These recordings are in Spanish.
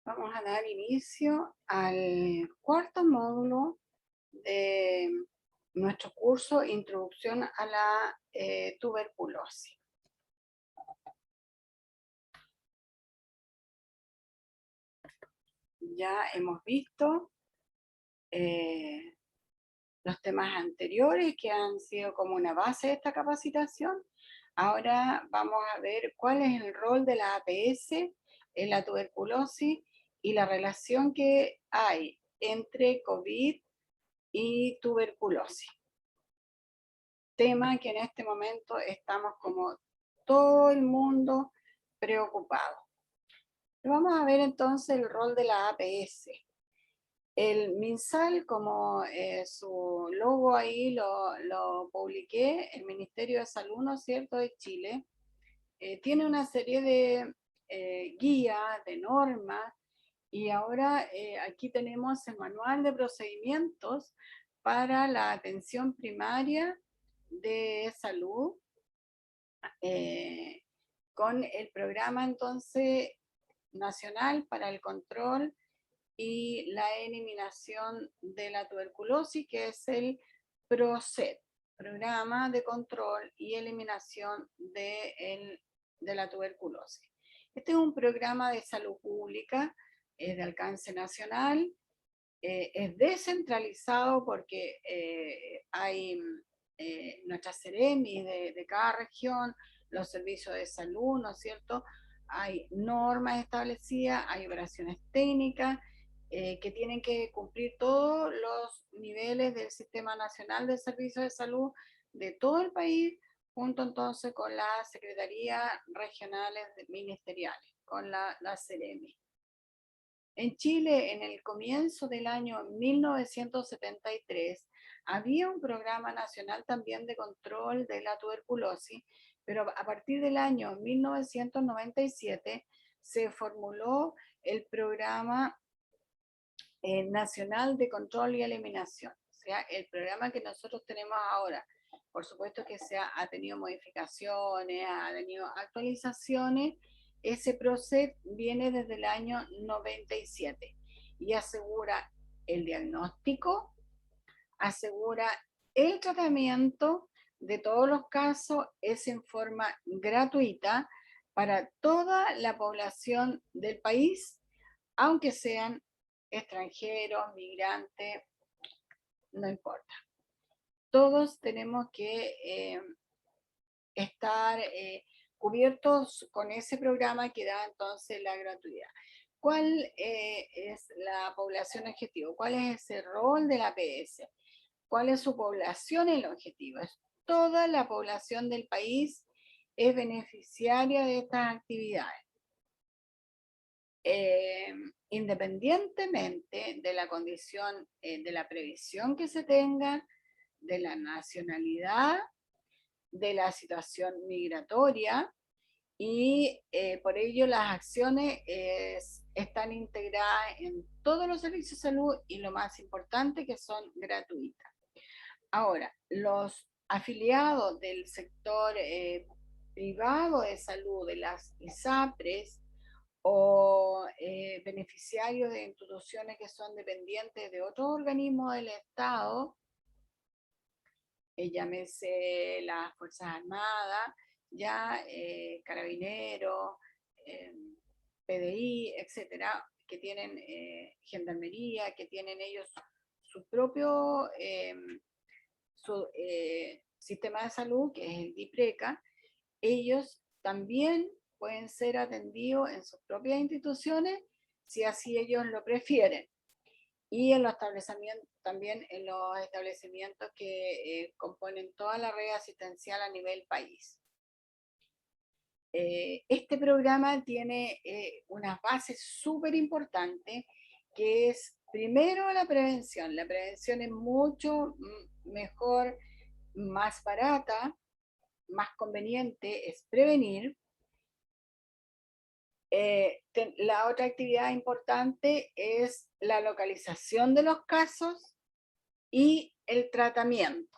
Vamos a dar inicio al cuarto módulo de nuestro curso Introducción a la tuberculosis. Ya hemos visto los temas anteriores que han sido como una base de esta capacitación. Ahora vamos a ver cuál es el rol de la APS en la tuberculosis y la relación que hay entre COVID y tuberculosis. Tema que en este momento estamos como todo el mundo preocupado. Vamos a ver entonces el rol de la APS. El MinSal, como su logo ahí lo publiqué, el Ministerio de Salud, ¿no es cierto?, de Chile, tiene una serie de guías, de normas, y ahora aquí tenemos el manual de procedimientos para la atención primaria de salud, con el programa entonces nacional para el control y la eliminación de la tuberculosis, que es el PROCED, Programa de Control y Eliminación de la Tuberculosis. Este es un programa de salud pública de alcance nacional, es descentralizado porque hay nuestra Seremi de cada región, los servicios de salud, ¿no es cierto? Hay normas establecidas, hay operaciones técnicas que tienen que cumplir todos los niveles del Sistema Nacional de Servicios de Salud de todo el país, junto entonces con las secretarías regionales ministeriales, con la Seremi. En Chile, en el comienzo del año 1973, había un programa nacional también de control de la tuberculosis, pero a partir del año 1997 se formuló el programa nacional de control y eliminación. O sea, el programa que nosotros tenemos ahora, por supuesto que ha tenido modificaciones, ha tenido actualizaciones. Ese proceso viene desde el año 97 y asegura el diagnóstico, asegura el tratamiento de todos los casos, es en forma gratuita para toda la población del país, aunque sean extranjeros, migrantes, no importa. Todos tenemos que estar cubiertos con ese programa que da entonces la gratuidad. ¿Cuál es la población objetivo? ¿Cuál es ese rol de la APS? ¿Cuál es su población en el objetivo? Es toda la población del país es beneficiaria de estas actividades. Independientemente de la condición de la previsión que se tenga, de la nacionalidad, de la situación migratoria, y por ello las acciones están integradas en todos los servicios de salud y lo más importante que son gratuitas. Ahora, los afiliados del sector privado de salud, de las ISAPRES, o beneficiarios de instituciones que son dependientes de otros organismos del Estado, llámese las Fuerzas Armadas, ya Carabineros, PDI, etcétera, que tienen Gendarmería, que tienen ellos su propio sistema de salud, que es el DIPRECA. Ellos también pueden ser atendidos en sus propias instituciones si así ellos lo prefieren, y en los establecimientos, también en los establecimientos que componen toda la red asistencial a nivel país. Este programa tiene unas bases súper importantes, que es primero la prevención. La prevención es mucho mejor, más barata, más conveniente, es prevenir. La otra actividad importante es la localización de los casos y el tratamiento.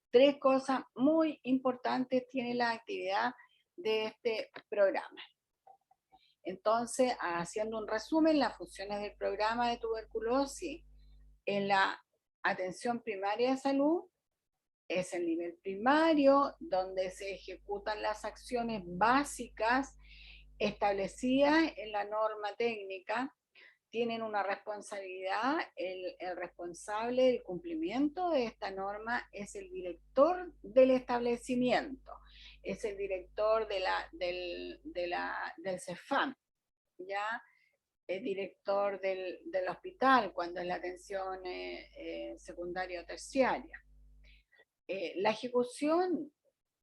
Tres cosas muy importantes tiene la actividad de este programa. Entonces, haciendo un resumen, las funciones del programa de tuberculosis en la atención primaria de salud es el nivel primario, donde se ejecutan las acciones básicas establecidas en la norma técnica. Tienen una responsabilidad, el responsable del cumplimiento de esta norma es el director del establecimiento, es el director del CEFAM, ¿ya? El director del hospital cuando es la atención secundaria o terciaria. La ejecución,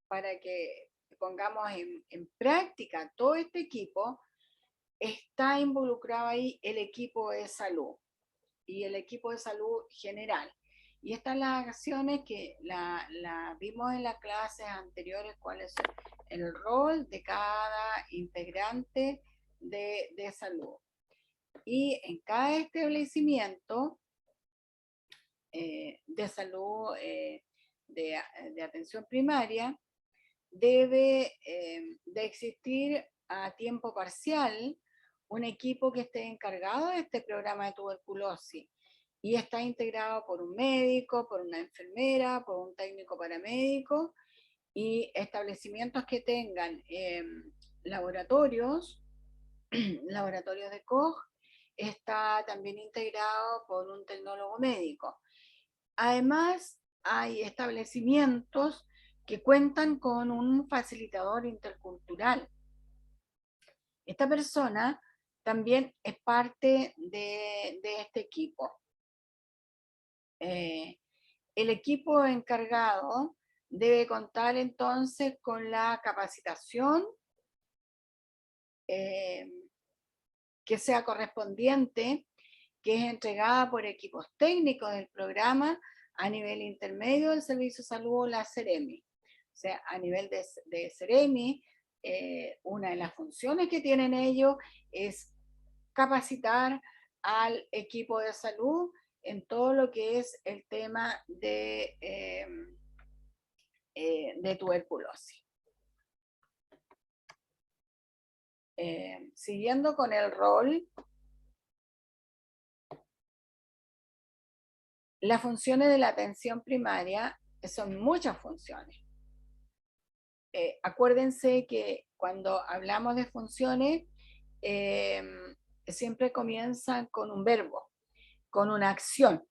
para que pongamos en práctica todo este equipo, está involucrado ahí el equipo de salud y el equipo de salud general. Y estas las acciones que la vimos en las clases anteriores, cuál es el rol de cada integrante de salud. Y en cada establecimiento de salud de atención primaria debe de existir a tiempo parcial un equipo que esté encargado de este programa de tuberculosis y está integrado por un médico, por una enfermera, por un técnico paramédico y establecimientos que tengan laboratorios, laboratorios de Koch, está también integrado por un tecnólogo médico. Además, hay establecimientos que cuentan con un facilitador intercultural. Esta persona también es parte de este equipo. El equipo encargado debe contar entonces con la capacitación que sea correspondiente, que es entregada por equipos técnicos del programa a nivel intermedio del Servicio de Salud o la Seremi. O sea, a nivel de Seremi, una de las funciones que tienen ellos es capacitar al equipo de salud en todo lo que es el tema de tuberculosis. Siguiendo con el rol, las funciones de la atención primaria son muchas funciones. Acuérdense que cuando hablamos de funciones, siempre comienzan con un verbo, con una acción.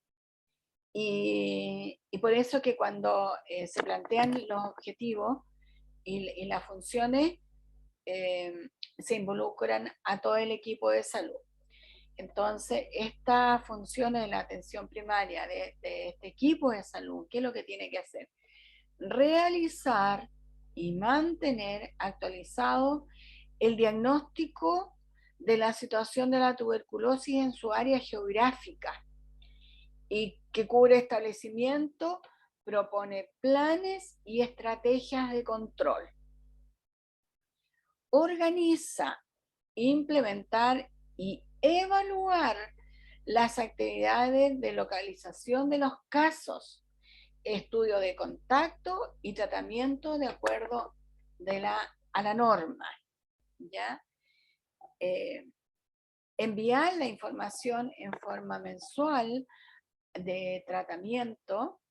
Y por eso que cuando se plantean los objetivos y las funciones, se involucran a todo el equipo de salud. Entonces, esta función de la atención primaria de este equipo de salud, ¿qué es lo que tiene que hacer? Realizar y mantener actualizado el diagnóstico de la situación de la tuberculosis en su área geográfica y que cubre establecimiento, propone planes y estrategias de control. Organiza, implementar y evaluar las actividades de localización de los casos, estudio de contacto y tratamiento de acuerdo a la norma, ¿ya? Enviar la información en forma mensual de tratamiento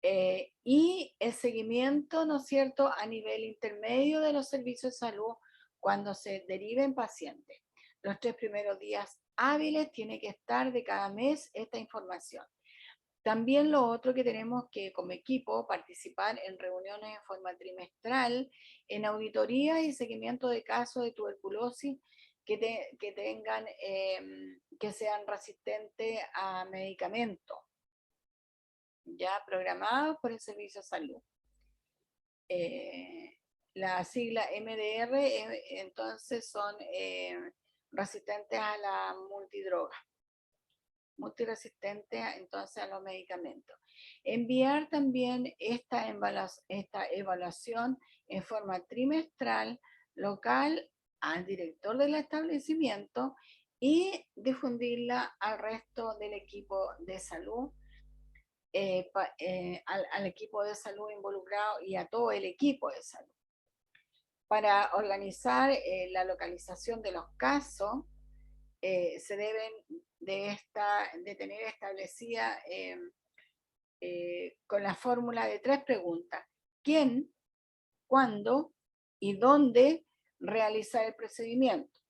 y el seguimiento, ¿no es cierto?, a nivel intermedio de los servicios de salud cuando se deriven pacientes. Los 3 primeros días hábiles tiene que estar de cada mes esta información. También lo otro que tenemos que como equipo participar en reuniones en forma trimestral, en auditoría y seguimiento de casos de tuberculosis que tengan, que sean resistentes a medicamentos ya programados por el Servicio de Salud. La sigla MDR entonces son resistentes a la multidroga, multiresistentes entonces a los medicamentos. Enviar también esta evaluación en forma trimestral local al director del establecimiento y difundirla al resto del equipo de salud, al equipo de salud involucrado y a todo el equipo de salud. Para organizar la localización de los casos, se deben de tener establecida con la fórmula de 3 preguntas. ¿Quién, cuándo y dónde realizar el procedimiento?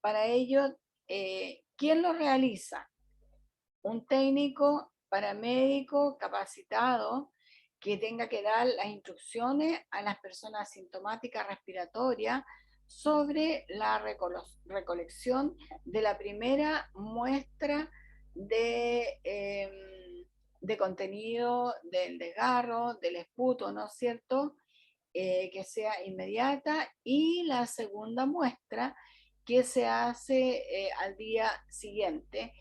Para ello, ¿quién lo realiza? Un técnico paramédico capacitado que tenga que dar las instrucciones a las personas sintomáticas respiratorias sobre la recolección de la primera muestra de contenido del desgarro, del esputo, ¿no es cierto? Que sea inmediata, y la segunda muestra que se hace al día siguiente,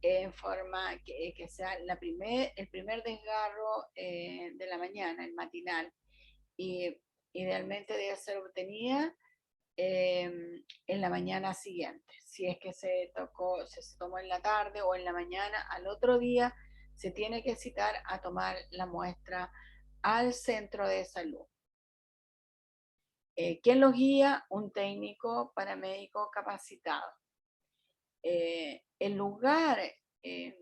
en forma que sea el primer desgarro de la mañana, el matinal, y idealmente debe ser obtenida en la mañana siguiente. Si es que se tomó en la tarde o en la mañana, al otro día se tiene que citar a tomar la muestra al centro de salud. ¿Quién los guía? Un técnico paramédico capacitado. El lugar eh,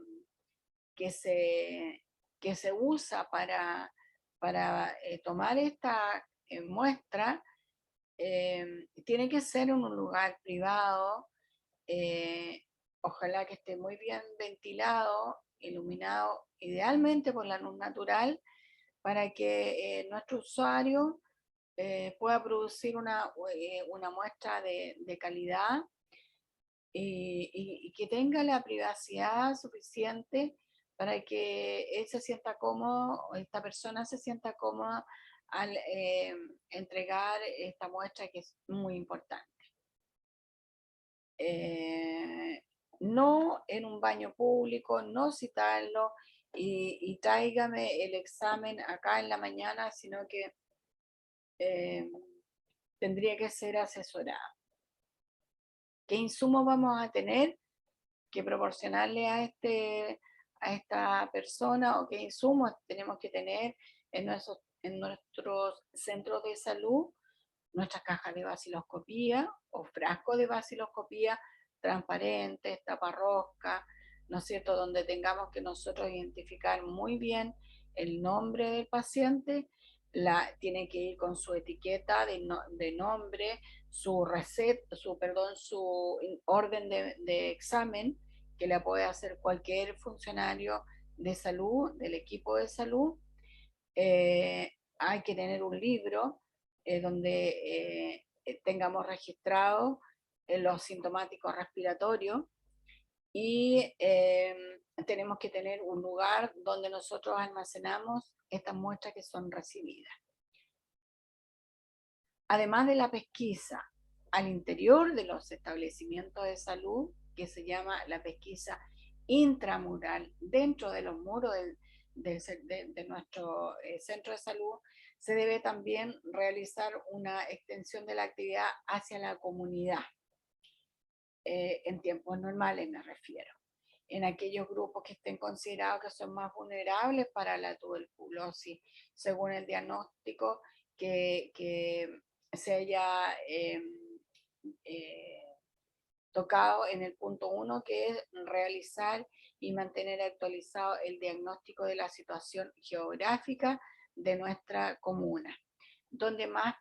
que, se, que se usa para tomar esta muestra tiene que ser en un lugar privado, eh, ojalá que esté muy bien ventilado, iluminado, idealmente por la luz natural, para que nuestro usuario pueda producir una muestra de calidad y que tenga la privacidad suficiente para que él se sienta cómodo, o esta persona se sienta cómoda al entregar esta muestra, que es muy importante. No en un baño público, no citarlo y tráigame el examen acá en la mañana, sino que eh, tendría que ser asesorado. ¿Qué insumos vamos a tener que proporcionarle a esta persona, o qué insumos tenemos que tener en nuestros centros de salud? Nuestras cajas de vaciloscopía o frascos de vaciloscopía transparentes, taparrosca, ¿no es cierto?, donde tengamos que nosotros identificar muy bien el nombre del paciente, tiene que ir con su etiqueta de nombre, su receta, su orden de examen, que la puede hacer cualquier funcionario de salud, del equipo de salud. Hay que tener un libro donde tengamos registrados los sintomáticos respiratorios, y tenemos que tener un lugar donde nosotros almacenamos estas muestras que son recibidas. Además de la pesquisa al interior de los establecimientos de salud, que se llama la pesquisa intramural dentro de los muros de nuestro centro de salud, se debe también realizar una extensión de la actividad hacia la comunidad, en tiempos normales me refiero, en aquellos grupos que estén considerados que son más vulnerables para la tuberculosis, según el diagnóstico que se haya eh, tocado en el punto 1, que es realizar y mantener actualizado el diagnóstico de la situación geográfica de nuestra comuna. Donde más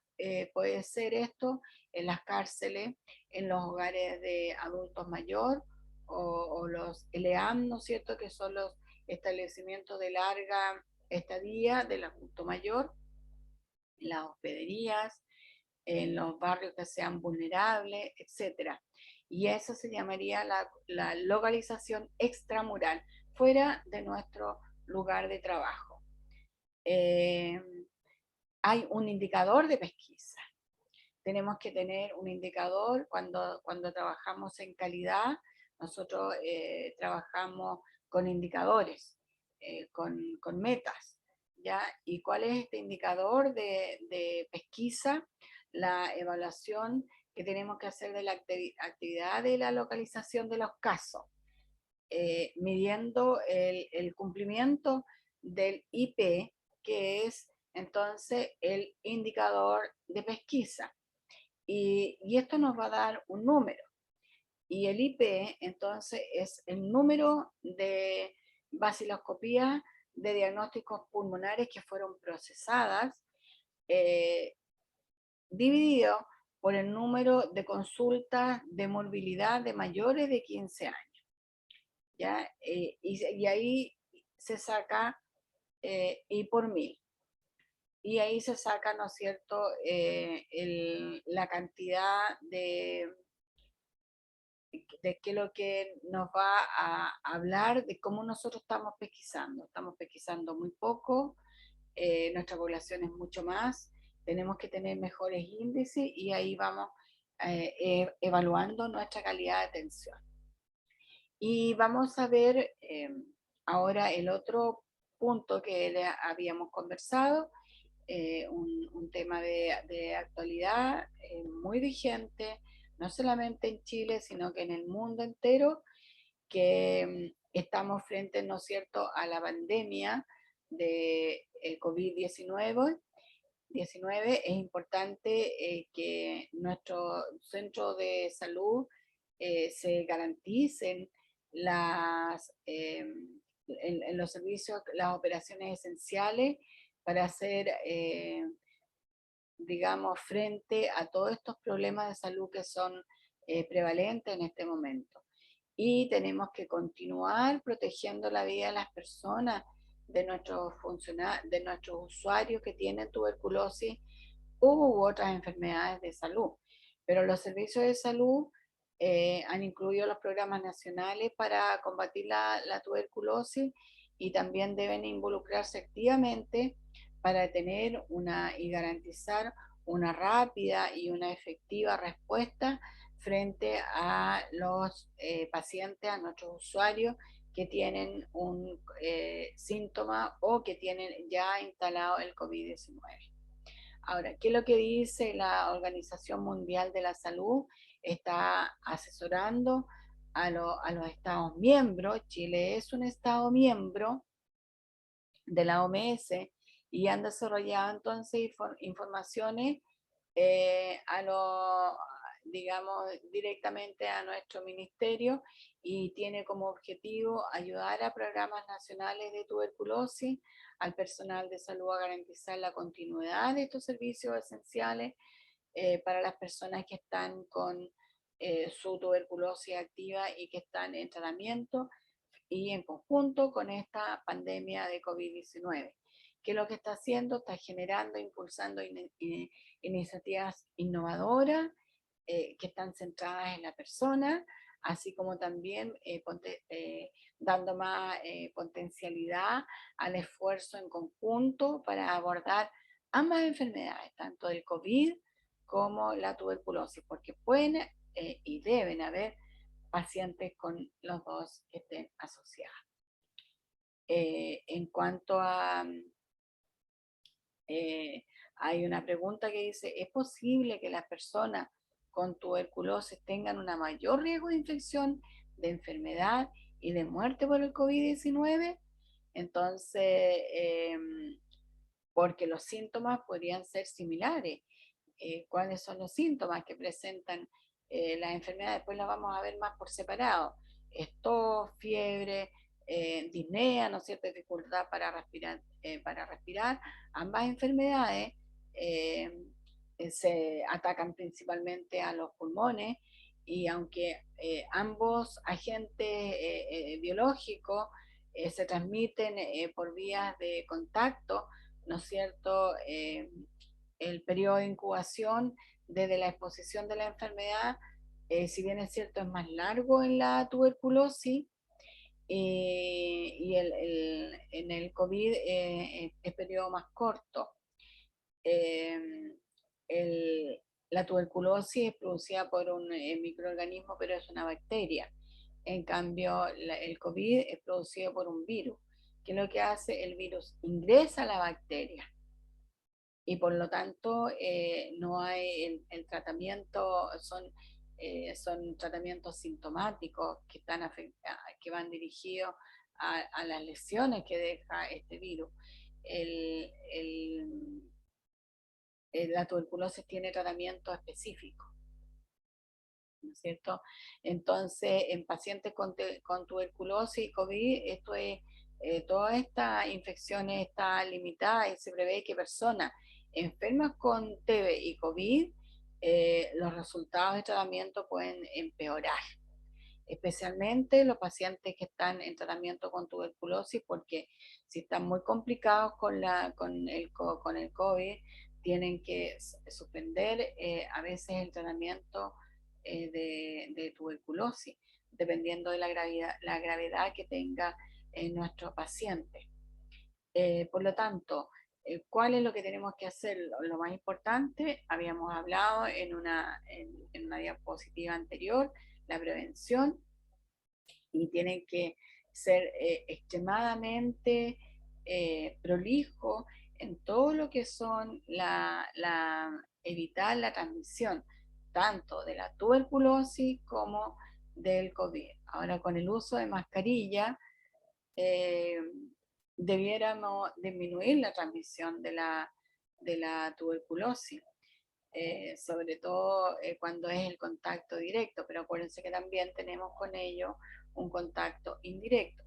puede ser esto: en las cárceles, en los hogares de adultos mayores, o los ELEAM, ¿no es cierto?, que son los establecimientos de larga estadía del adulto mayor, las hospederías, en los barrios que sean vulnerables, etcétera. Y eso se llamaría la localización extramural, fuera de nuestro lugar de trabajo. Hay un indicador de pesquisa. Tenemos que tener un indicador cuando trabajamos en calidad. Nosotros trabajamos con indicadores, con metas, ¿ya? ¿Y cuál es este indicador de pesquisa? La evaluación que tenemos que hacer de la actividad de la localización de los casos, midiendo el cumplimiento del IP, que es entonces el indicador de pesquisa. y esto nos va a dar un número. Y el IP, entonces, es el número de vaciloscopías de diagnósticos pulmonares que fueron procesadas, eh, dividido por el número de consultas de morbilidad de mayores de 15 años. ¿Ya? Y ahí se saca, y por 1000. Y ahí se saca, ¿no es cierto?, la cantidad de qué es lo que nos va a hablar de cómo nosotros estamos pesquisando. Estamos pesquisando muy poco, nuestra población es mucho más, tenemos que tener mejores índices y ahí vamos evaluando nuestra calidad de atención. Y vamos a ver ahora el otro punto que habíamos conversado, un tema de actualidad muy vigente, no solamente en Chile, sino que en el mundo entero, que estamos frente, ¿no es cierto?, a la pandemia de COVID-19. Es importante que nuestro centro de salud se garanticen en los servicios, las operaciones esenciales para hacer, digamos, frente a todos estos problemas de salud que son prevalentes en este momento. Y tenemos que continuar protegiendo la vida de las personas, de nuestros usuarios que tienen tuberculosis u otras enfermedades de salud. Pero los servicios de salud han incluido los programas nacionales para combatir la tuberculosis y también deben involucrarse activamente para tener y garantizar una rápida y una efectiva respuesta frente a los pacientes, a nuestros usuarios que tienen un síntoma o que tienen ya instalado el COVID-19. Ahora, ¿qué es lo que dice la Organización Mundial de la Salud? Está asesorando a los Estados miembros. Chile es un Estado miembro de la OMS y han desarrollado entonces informaciones a lo, digamos, directamente a nuestro ministerio y tiene como objetivo ayudar a programas nacionales de tuberculosis, al personal de salud a garantizar la continuidad de estos servicios esenciales para las personas que están con su tuberculosis activa y que están en tratamiento y en conjunto con esta pandemia de COVID-19. ¿Qué es lo que está haciendo? Está generando, impulsando iniciativas innovadoras que están centradas en la persona, así como también dando más potencialidad al esfuerzo en conjunto para abordar ambas enfermedades, tanto el COVID como la tuberculosis, porque pueden y deben haber pacientes con los dos que estén asociados. En cuanto a, hay una pregunta que dice, ¿es posible que las personas con tuberculosis tengan un mayor riesgo de infección, de enfermedad y de muerte por el COVID-19? Entonces, porque los síntomas podrían ser similares. ¿Cuáles son los síntomas que presentan las enfermedades? Después las vamos a ver más por separado. Tos, fiebre, disnea, ¿no es cierto?, dificultad para respirar. Ambas enfermedades eh, se atacan principalmente a los pulmones y aunque ambos agentes biológicos se transmiten por vías de contacto, ¿no es cierto?, el periodo de incubación desde la exposición de la enfermedad, si bien es cierto, es más largo en la tuberculosis, y en el COVID es periodo más corto. Eh, el- la tuberculosis es producida por un microorganismo, pero es una bacteria. En cambio, el COVID es producido por un virus. ¿Qué es lo que hace? El virus ingresa a la bacteria y por lo tanto no hay el tratamiento, son tratamientos sintomáticos que van dirigidos a las lesiones que deja este virus. El, el, la tuberculosis tiene tratamiento específico, ¿no es cierto? Entonces, en pacientes con tuberculosis y COVID, esto es, toda esta infección está limitada y se prevé que personas enfermas con TB y COVID, los resultados de tratamiento pueden empeorar, especialmente los pacientes que están en tratamiento con tuberculosis, porque si están muy complicados con el COVID, tienen que suspender a veces el tratamiento de tuberculosis, dependiendo de la gravedad que tenga nuestro paciente. Por lo tanto, ¿cuál es lo que tenemos que hacer? Lo más importante, habíamos hablado en una diapositiva anterior, la prevención, y tienen que ser extremadamente prolijos en todo lo que son evitar la transmisión tanto de la tuberculosis como del COVID. Ahora, con el uso de mascarilla, eh, debiéramos disminuir la transmisión de la tuberculosis, sobre todo cuando es el contacto directo, pero acuérdense que también tenemos con ello un contacto indirecto.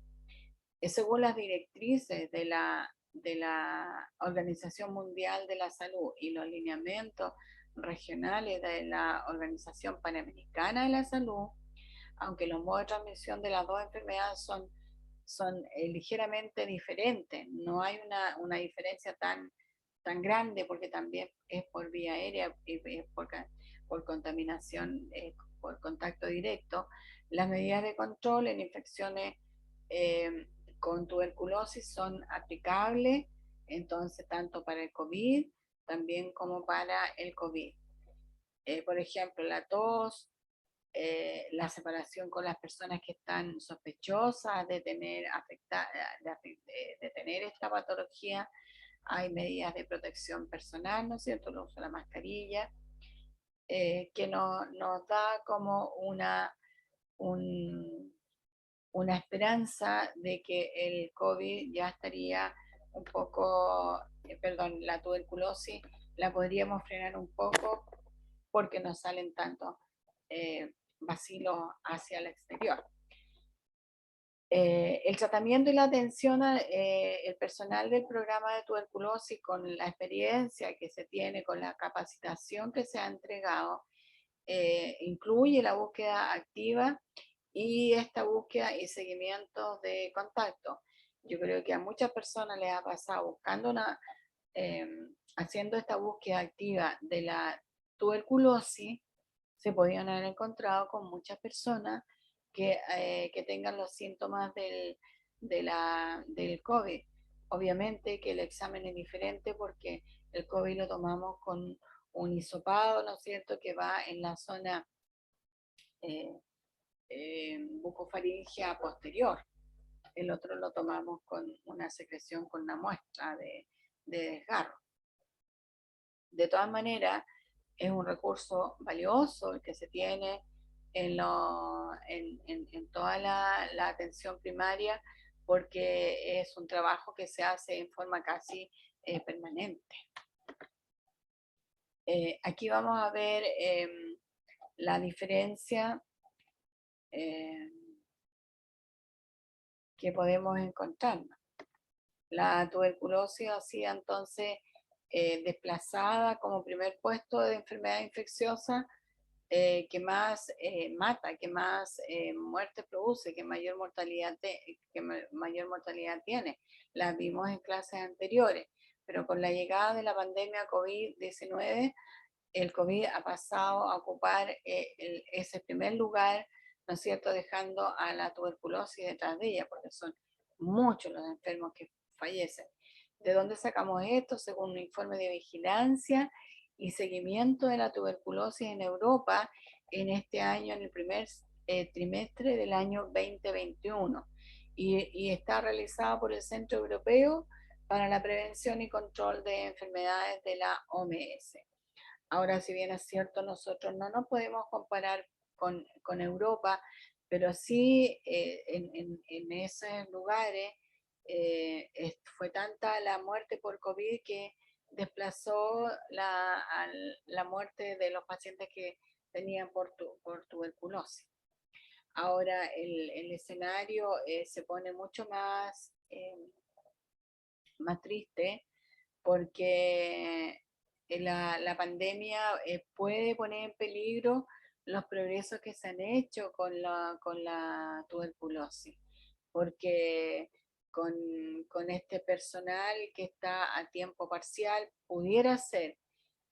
Según las directrices de la Organización Mundial de la Salud y los lineamientos regionales de la Organización Panamericana de la Salud, aunque los modos de transmisión de las dos enfermedades son ligeramente diferentes, no hay una diferencia tan grande porque también es por vía aérea y por contaminación, por contacto directo. Las medidas de control en infecciones eh, con tuberculosis son aplicables, entonces tanto para el COVID también como para el COVID. Por ejemplo, la tos, la separación con las personas que están sospechosas de tener, de tener esta patología. Hay medidas de protección personal, ¿no es cierto? El uso de la mascarilla, que nos da como un, una esperanza de que el COVID ya estaría un poco, perdón, la tuberculosis la podríamos frenar un poco porque no salen tantos bacilos hacia el exterior. El tratamiento y la atención el personal del programa de tuberculosis, con la experiencia que se tiene, con la capacitación que se ha entregado, incluye la búsqueda activa y esta búsqueda y seguimiento de contacto. Yo creo que a muchas personas les ha pasado eh, haciendo esta búsqueda activa de la tuberculosis, se podían haber encontrado con muchas personas que tengan los síntomas del COVID. Obviamente que el examen es diferente porque el COVID lo tomamos con un hisopado, ¿no es cierto?, que va en la zona eh, bucofaringea posterior. El otro lo tomamos con una secreción con una muestra de desgarro. De todas maneras, es un recurso valioso el que se tiene en toda la atención primaria, porque es un trabajo que se hace en forma casi permanente. Aquí vamos a ver la diferencia que podemos encontrar. La tuberculosis ha sido entonces desplazada como primer puesto de enfermedad infecciosa que más mata, que más muerte produce, que mayor mortalidad tiene. Las vimos en clases anteriores, pero con la llegada de la pandemia COVID-19, el COVID ha pasado a ocupar ese primer lugar, ¿no es cierto?, dejando a la tuberculosis detrás de ella, porque son muchos los enfermos que fallecen. ¿De dónde sacamos esto? Según un informe de vigilancia y seguimiento de la tuberculosis en Europa en este año, en el primer trimestre del año 2021, y está realizado por el Centro Europeo para la Prevención y Control de Enfermedades de la OMS. Ahora, si bien es cierto, nosotros no nos podemos comparar con Europa, pero sí en esos lugares fue tanta la muerte por COVID que desplazó la muerte de los pacientes que tenían por tuberculosis. Ahora el escenario se pone mucho más triste porque la pandemia puede poner en peligro los progresos que se han hecho con la tuberculosis, porque con este personal que está a tiempo parcial, pudiera ser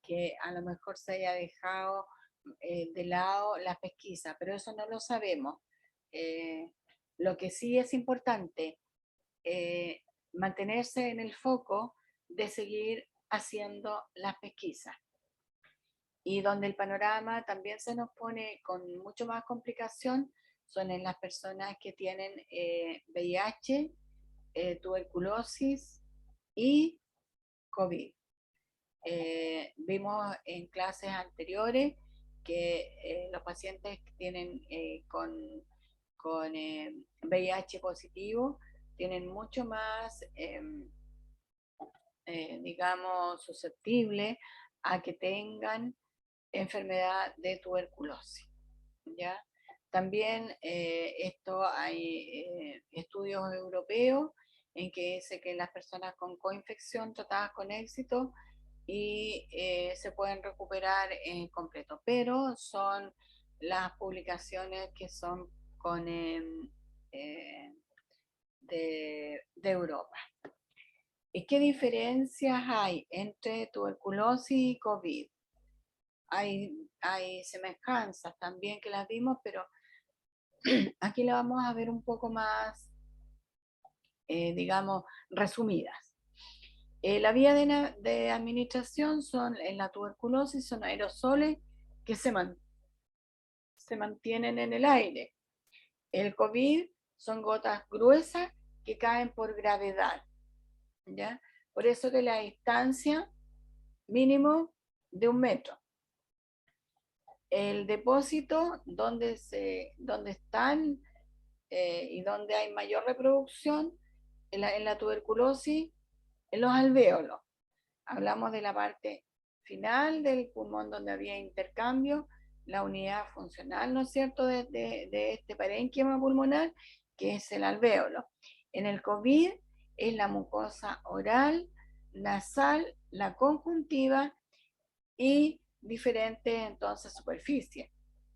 que a lo mejor se haya dejado de lado la pesquisa, pero eso no lo sabemos. Eh, lo que sí es importante, eh, mantenerse en el foco de seguir haciendo las pesquisas. Y donde el panorama también se nos pone con mucho más complicación son en las personas que tienen VIH, tuberculosis y COVID. Vimos en clases anteriores que los pacientes que tienen con VIH positivo tienen mucho más, digamos, susceptible a que tengan enfermedad de tuberculosis, ¿ya? También esto hay estudios europeos en que dice que las personas con coinfección tratadas con éxito y se pueden recuperar en completo, pero son las publicaciones que son con de Europa. ¿Y qué diferencias hay entre tuberculosis y COVID? Hay semejanzas también que las vimos, pero aquí la vamos a ver un poco más, digamos, resumidas. La vía de administración son, en la tuberculosis son aerosoles que se mantienen en el aire. El COVID son gotas gruesas que caen por gravedad, ¿ya? Por eso que la distancia mínimo de 1 metro. El depósito donde están y donde hay mayor reproducción en la tuberculosis, en los alvéolos. Hablamos de la parte final del pulmón donde había intercambio, la unidad funcional, ¿no es cierto?, de este parénquima pulmonar, que es el alvéolo. En el COVID es la mucosa oral, nasal, la conjuntiva y diferentes entonces superficies.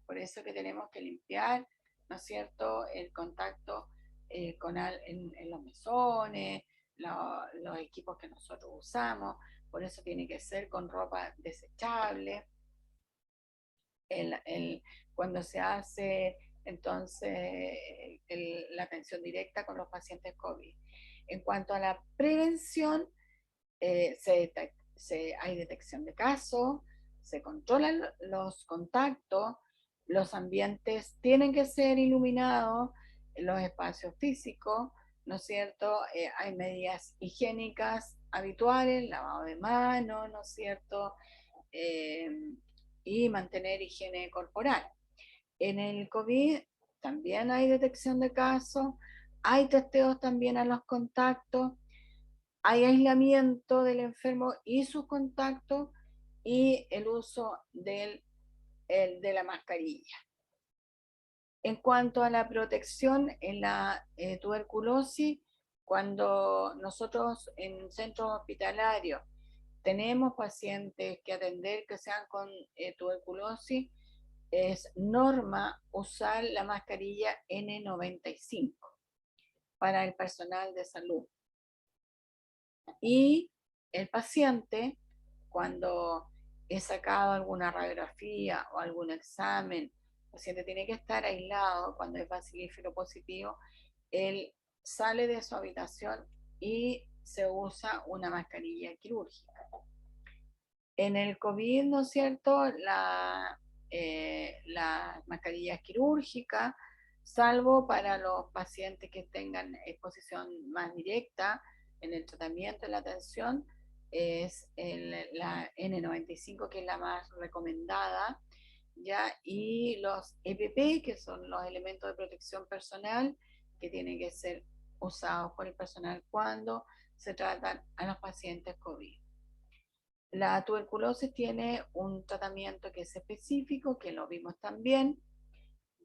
Por eso que tenemos que limpiar, ¿no es cierto?, el contacto en los mesones, los equipos que nosotros usamos. Por eso tiene que ser con ropa desechable. Cuando se hace entonces la atención directa con los pacientes COVID. En cuanto a la prevención, hay detección de casos, se controlan los contactos, los ambientes tienen que ser iluminados, los espacios físicos, ¿no es cierto? Hay medidas higiénicas habituales, lavado de manos, ¿no es cierto? Eh, y mantener higiene corporal. En el COVID también hay detección de casos, hay testeos también a los contactos, hay aislamiento del enfermo y sus contactos y el uso de la mascarilla. En cuanto a la protección en la tuberculosis, cuando nosotros en centros hospitalarios tenemos pacientes que atender que sean con tuberculosis, es norma usar la mascarilla N95 para el personal de salud. Y el paciente, cuando es sacado alguna radiografía o algún examen, el paciente tiene que estar aislado cuando es bacilífero positivo, él sale de su habitación y se usa una mascarilla quirúrgica. En el COVID, ¿no es cierto?, la mascarilla quirúrgica, salvo para los pacientes que tengan exposición más directa en el tratamiento, en la atención, es la N95, que es la más recomendada, ¿ya? Y los EPP, que son los elementos de protección personal, que tienen que ser usados por el personal cuando se tratan a los pacientes COVID. La tuberculosis tiene un tratamiento que es específico, que lo vimos también,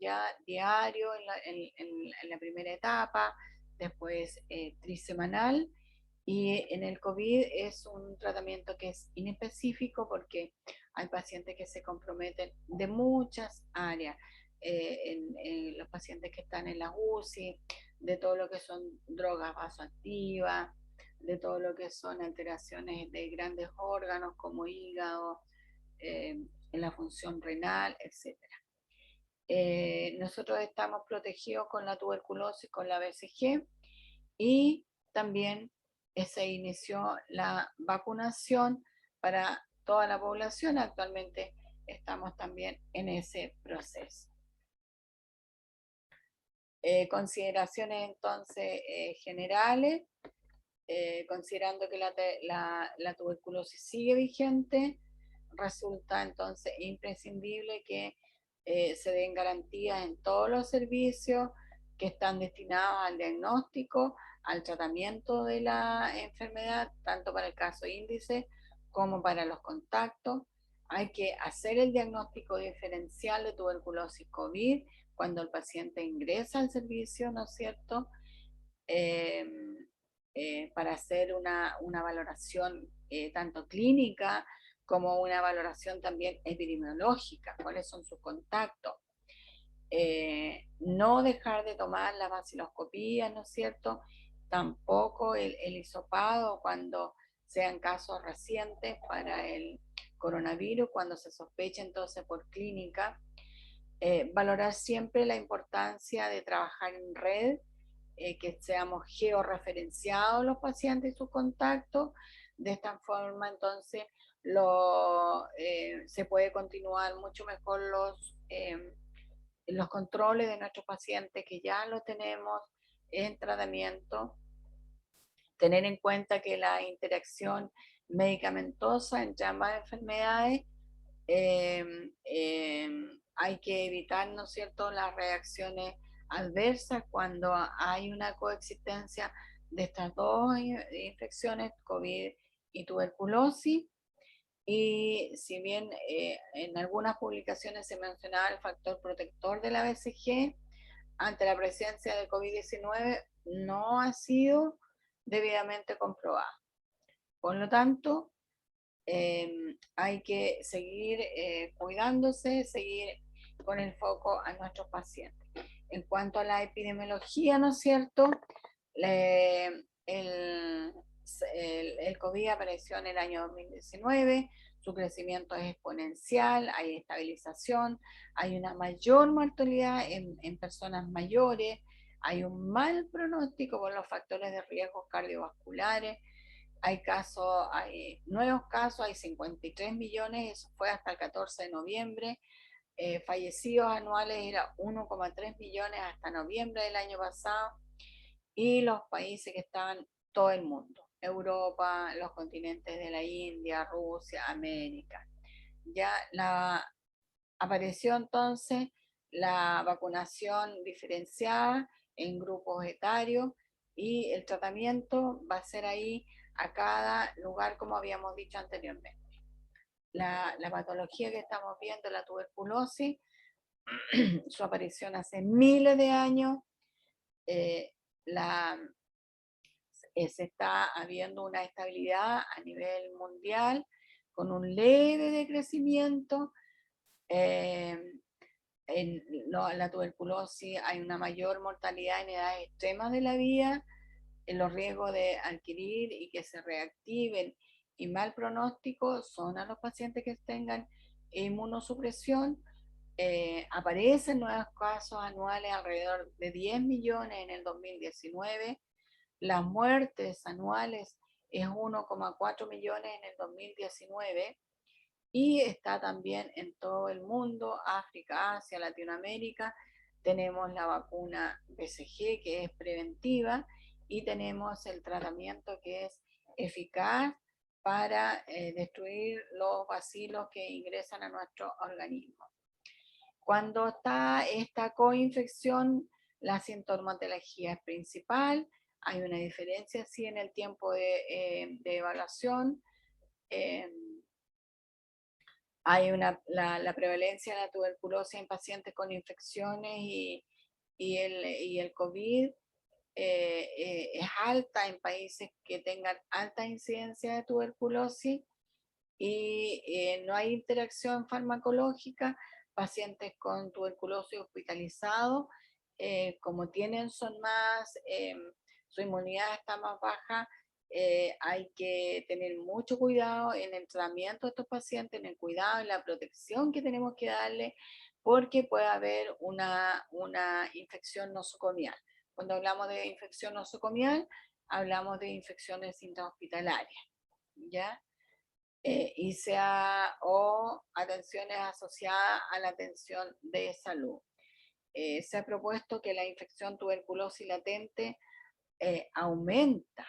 ya diario en la primera etapa, después trisemanal, y en el COVID es un tratamiento que es inespecífico porque hay pacientes que se comprometen de muchas áreas, en los pacientes que están en la UCI, de todo lo que son drogas vasoactivas, de todo lo que son alteraciones de grandes órganos como hígado, en la función renal, etcétera. Nosotros estamos protegidos con la tuberculosis, con la BCG, y también se inició la vacunación para toda la población. Actualmente estamos también en ese proceso. Consideraciones entonces generales, considerando que la tuberculosis sigue vigente, resulta entonces imprescindible que se den garantías en todos los servicios que están destinados al diagnóstico, al tratamiento de la enfermedad, tanto para el caso índice como para los contactos. Hay que hacer el diagnóstico diferencial de tuberculosis COVID cuando el paciente ingresa al servicio, ¿no es cierto? Eh, para hacer una valoración tanto clínica como una valoración también epidemiológica, cuáles son sus contactos. No dejar de tomar la vaciloscopía, ¿no es cierto? Tampoco el hisopado cuando sean casos recientes para el coronavirus, cuando se sospecha entonces por clínica. Valorar siempre la importancia de trabajar en red, que seamos georreferenciados los pacientes y sus contactos. De esta forma, entonces, se puede continuar mucho mejor los controles de nuestros pacientes que ya lo tenemos en tratamiento. Tener en cuenta que la interacción medicamentosa entre ambas enfermedades, eh, eh, hay que evitar, ¿no es cierto?, las reacciones adversas cuando hay una coexistencia de estas dos infecciones, COVID y tuberculosis. Y si bien en algunas publicaciones se mencionaba el factor protector de la BCG, ante la presencia de COVID-19 no ha sido debidamente comprobado. Por lo tanto, hay que seguir cuidándose, seguir con el foco a nuestros pacientes. En cuanto a la epidemiología, ¿no es cierto? El, el COVID apareció en el año 2019, su crecimiento es exponencial, hay estabilización, hay una mayor mortalidad en personas mayores, hay un mal pronóstico por los factores de riesgo cardiovasculares, hay casos, hay nuevos casos, hay 53 millones, eso fue hasta el 14 de noviembre. Fallecidos anuales era 1,3 millones hasta noviembre del año pasado. Y los países que estaban, todo el mundo, Europa, los continentes de la India, Rusia, América. Ya apareció entonces la vacunación diferenciada en grupos etarios, y el tratamiento va a ser ahí a cada lugar, como habíamos dicho anteriormente. La patología que estamos viendo, la tuberculosis, su aparición hace miles de años, eh, la, se está habiendo una estabilidad a nivel mundial con un leve decrecimiento. Eh, en la tuberculosis hay una mayor mortalidad en edades extremas de la vida, en los riesgos de adquirir y que se reactiven y mal pronóstico son a los pacientes que tengan inmunosupresión. Aparecen nuevos casos anuales, alrededor de 10 millones en el 2019. Las muertes anuales es 1,4 millones en el 2019. Y está también en todo el mundo, África, Asia, Latinoamérica. Tenemos la vacuna BCG, que es preventiva, y tenemos el tratamiento que es eficaz para destruir los bacilos que ingresan a nuestro organismo. Cuando está esta coinfección, la sintomatología es principal. Hay una diferencia sí en el tiempo de evaluación. Hay la prevalencia de la tuberculosis en pacientes con infecciones y el COVID es alta en países que tengan alta incidencia de tuberculosis y no hay interacción farmacológica. Pacientes con tuberculosis hospitalizados, como son más, su inmunidad está más baja, hay que tener mucho cuidado en el tratamiento de estos pacientes, en el cuidado, en la protección que tenemos que darle, porque puede haber una infección nosocomial. Cuando hablamos de infección nosocomial, hablamos de infecciones intrahospitalarias, ¿ya? O atenciones asociadas a la atención de salud. Se ha propuesto que la infección tuberculosis latente aumenta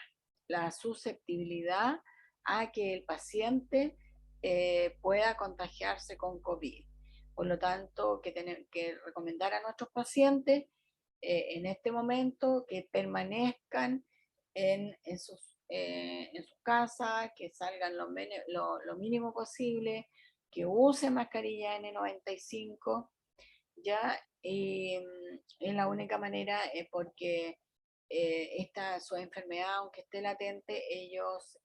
la susceptibilidad a que el paciente pueda contagiarse con COVID. Por lo tanto, que tenemos que recomendar a nuestros pacientes en este momento que permanezcan en sus casas, que salgan lo mínimo posible, que usen mascarilla N95, ¿ya? Y es la única manera porque su enfermedad, aunque esté latente, ellos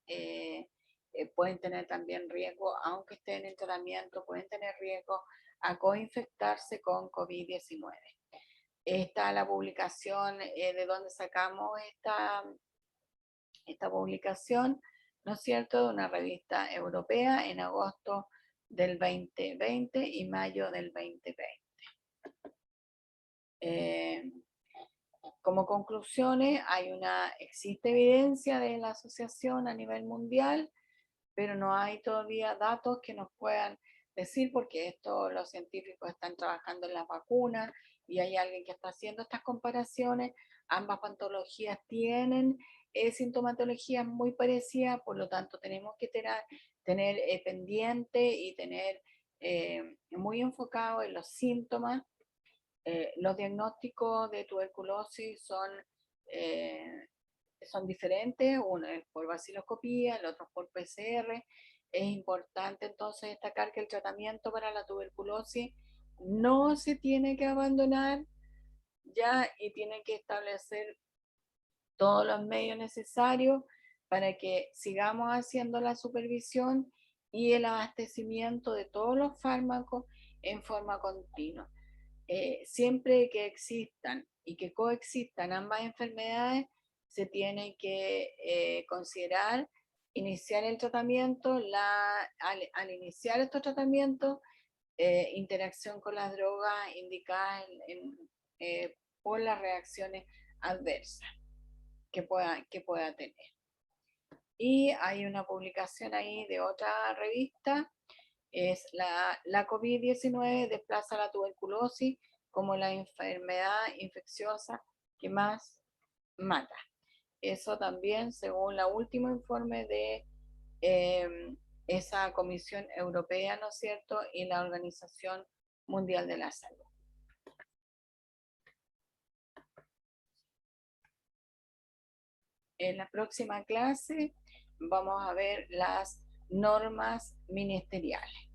pueden tener también riesgo, aunque estén en tratamiento, pueden tener riesgo a coinfectarse con COVID-19. Está la publicación de donde sacamos esta publicación, ¿no es cierto?, de una revista europea en agosto del 2020 y mayo del 2020. Como conclusiones, existe evidencia de la asociación a nivel mundial, pero no hay todavía datos que nos puedan decir, porque los científicos están trabajando en las vacunas y hay alguien que está haciendo estas comparaciones. Ambas patologías tienen sintomatologías muy parecidas, por lo tanto tenemos que tener pendiente y tener muy enfocado en los síntomas. Los diagnósticos de tuberculosis son diferentes, uno es por vaciloscopía, el otro es por PCR. Es importante entonces destacar que el tratamiento para la tuberculosis no se tiene que abandonar ya y tiene que establecer todos los medios necesarios para que sigamos haciendo la supervisión y el abastecimiento de todos los fármacos en forma continua. Siempre que existan y que coexistan ambas enfermedades, se tiene que considerar iniciar el tratamiento, al iniciar estos tratamientos, interacción con las drogas indicadas por las reacciones adversas que pueda tener. Y hay una publicación ahí de otra revista, es la COVID-19 desplaza la tuberculosis como la enfermedad infecciosa que más mata. Eso también según el último informe de esa Comisión Europea, ¿no es cierto?, y la Organización Mundial de la Salud. En la próxima clase vamos a ver las normas ministeriales.